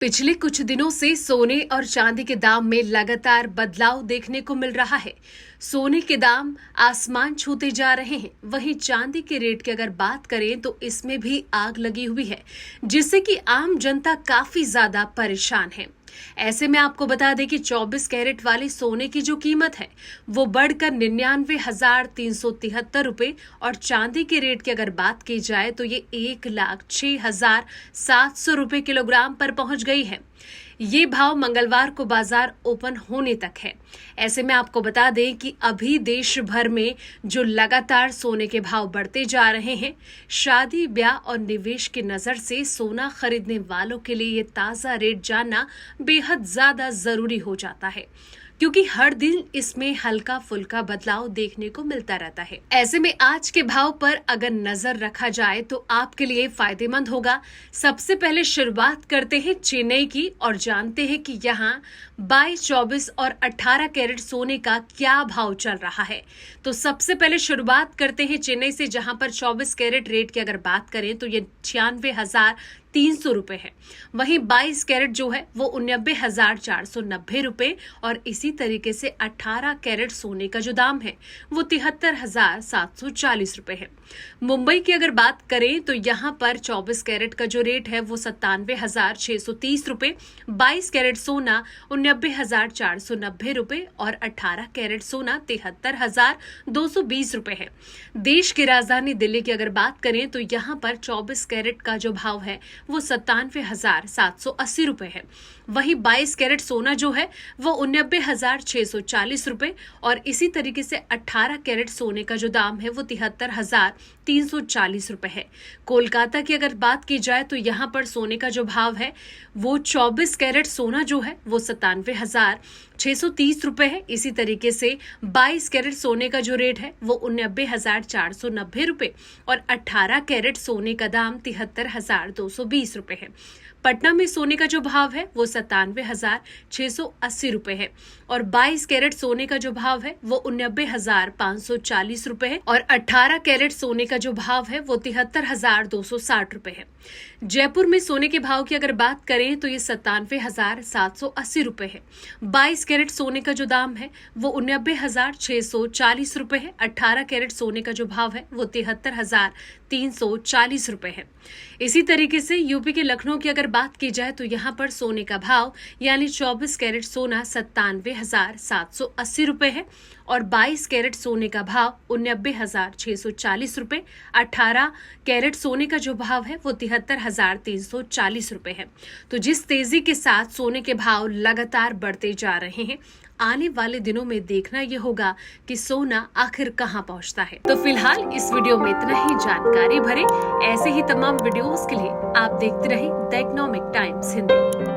पिछले कुछ दिनों से सोने और चांदी के दाम में लगातार बदलाव देखने को मिल रहा है। सोने के दाम आसमान छूते जा रहे हैं, वहीं चांदी के रेट की अगर बात करें तो इसमें भी आग लगी हुई है, जिससे कि आम जनता काफी ज्यादा परेशान है। ऐसे में आपको बता दें कि 24 कैरेट वाले सोने की जो कीमत है वो बढ़कर 99,373 रुपए और चांदी के रेट की अगर बात की जाए तो ये 1,06,700 रुपए किलोग्राम पर पहुंच गई है। ये भाव मंगलवार को बाजार ओपन होने तक है। ऐसे में आपको बता दें कि अभी देश भर में जो लगातार सोने के भाव बढ़ते जा रहे हैं, शादी ब्याह और निवेश की नजर से सोना खरीदने वालों के लिए ये ताजा रेट जानना बेहद ज्यादा जरूरी हो जाता है, क्योंकि हर दिन इसमें हल्का फुल्का बदलाव देखने को मिलता रहता है। ऐसे में आज के भाव पर अगर नजर रखा जाए तो आपके लिए फायदेमंद होगा। सबसे पहले शुरुआत करते हैं चेन्नई की और जानते हैं कि यहाँ 22, 24 और 18 कैरेट सोने का क्या भाव चल रहा है। तो सबसे पहले शुरुआत करते हैं चेन्नई से, जहां पर 24 कैरेट रेट की अगर बात करें तो ये 96,300 रुपए है। वहीं 22 कैरेट जो है वो 99,490 रुपए और इसी तरीके से 18 कैरेट सोने का जो दाम है वो 73,740 रुपए है। मुंबई की अगर बात करें तो यहाँ पर 24 कैरेट का जो रेट है वो 97,630 रुपए, 22 कैरेट सोना 99,490 रुपए और 18 कैरेट सोना 73,220 रुपए है। देश की राजधानी दिल्ली की अगर बात करें तो यहाँ पर 24 कैरेट का जो भाव है वो 97,780 रुपए है। वहीं 22 कैरेट सोना जो है वो 99,640 रुपए और इसी तरीके से 18 कैरेट सोने का जो दाम है वो 73,340 रुपए है। कोलकाता की अगर बात की जाए तो यहाँ पर सोने का जो भाव है वो 24 कैरेट सोना जो है वो 97,630 रुपए है। इसी तरीके से 22 कैरेट सोने का जो रेट है वो 99,490 रुपए और 18 कैरेट सोने का दाम 73,220 रुपए है। पटना में सोने का जो भाव है वो 97,680 रुपए है और 22 कैरेट सोने का जो भाव है वो 99,540 रुपए है और 18 कैरेट सोने का जो भाव है वो 73,260 रुपए है। जयपुर में सोने के भाव की अगर बात करें तो ये 97,780 रुपए है। 22 कैरेट सोने का जो दाम है वो 99,640 रुपए है। 18 कैरेट सोने का जो भाव है वो 73,340 रुपए है। इसी तरीके से यूपी के लखनऊ की अगर बात की जाए तो यहाँ पर सोने का भाव यानी 24 कैरेट सोना 97,780 रुपए है और 22 कैरेट सोने का भाव 99,640 रुपए। 18 कैरेट सोने का जो भाव है वो 73,340 रुपए है। तो जिस तेजी के साथ सोने के भाव लगातार बढ़ते जा रहे हैं, आने वाले दिनों में देखना यह होगा कि सोना आखिर कहां पहुंचता है। तो फिलहाल इस वीडियो में इतना ही। जानकारी भरे ऐसे ही तमाम वीडियोस के लिए आप देखते रहें द इकोनॉमिक टाइम्स हिंदी।